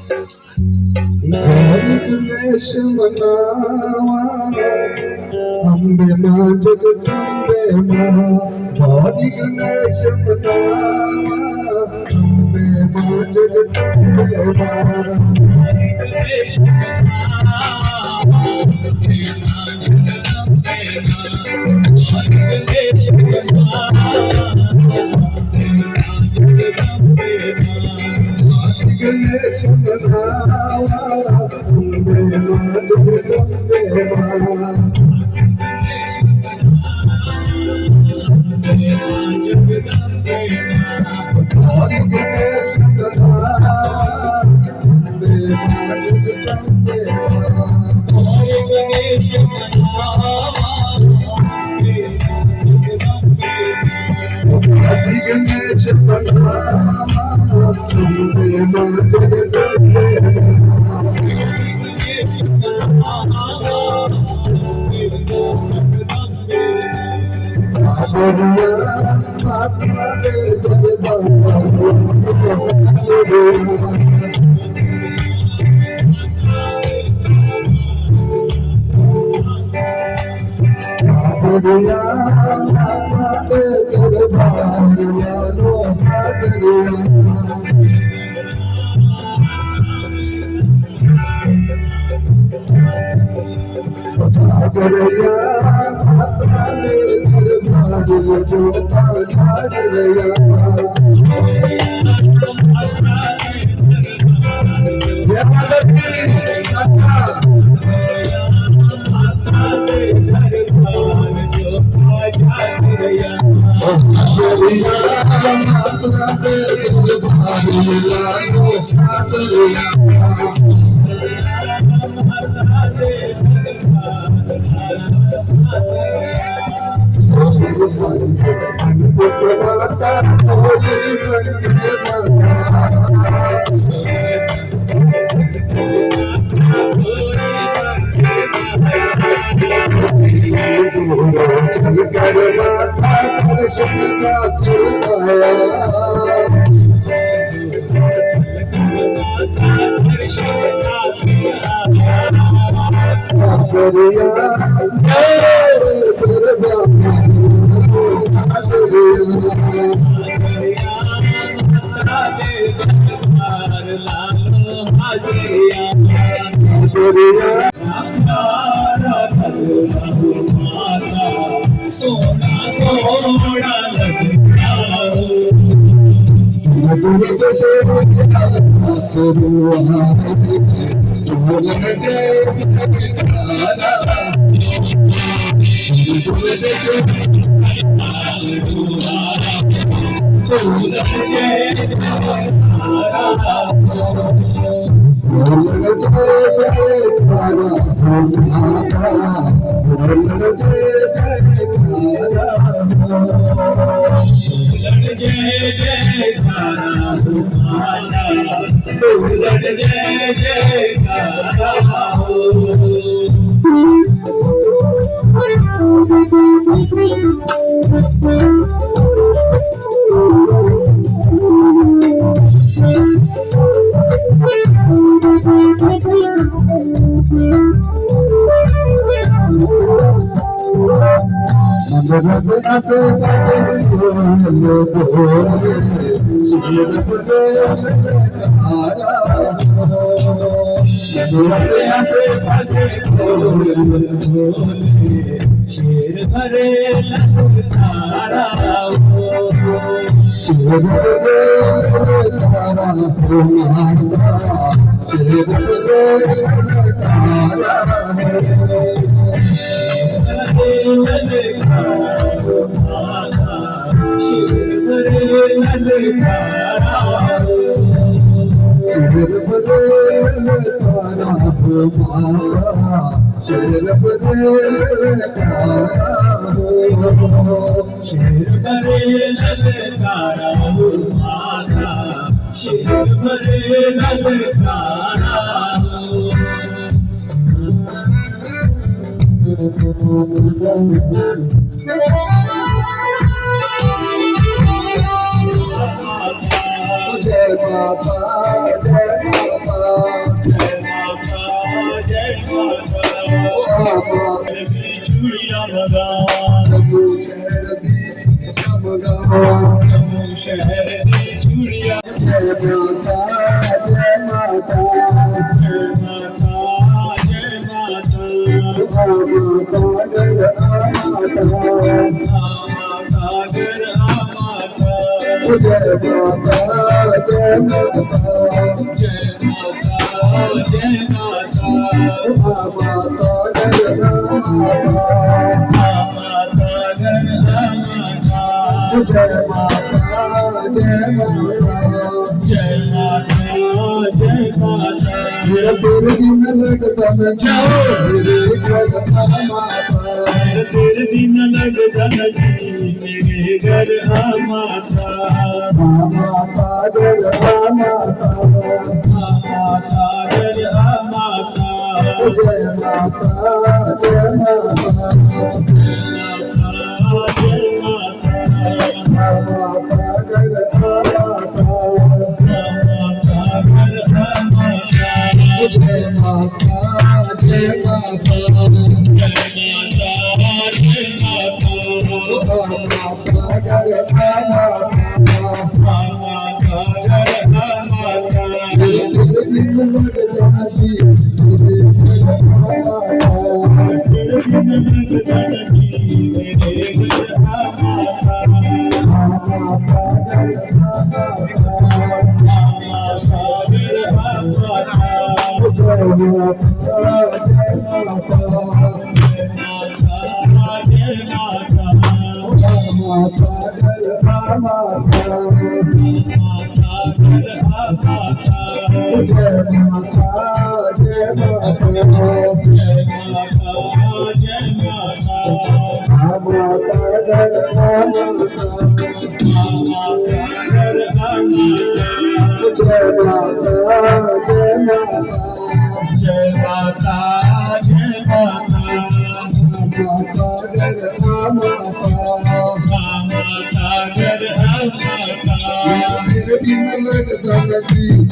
भारी गणेश मनावा अंबे माँ जगदंबे माँ भारी गणेश मनावा अंबे माँ जगदंबे गणेश मनावा अंबे माँ जगदंबे भारी गणेश मनावा अंबे माँ जगदंबे गणेश मनावा अंबे माँ जगदंबे जय माता जय माता शहर दी चूड़िया जय माता जय माता जय माता जय माता माता जय माता माता गर माता जय माता जय माता जय माता जय माता माता जय माता माता गर माता जय माता जय माता जय माता जय माता मेरा तेरे दिन लगता मैं जाओ मेरे घर माता तेरे दिन लगता जी मेरे घर आ माता माता जय माता माता गर माता जय माता जय माता माता जय माता जय माता जय माता माता जय माता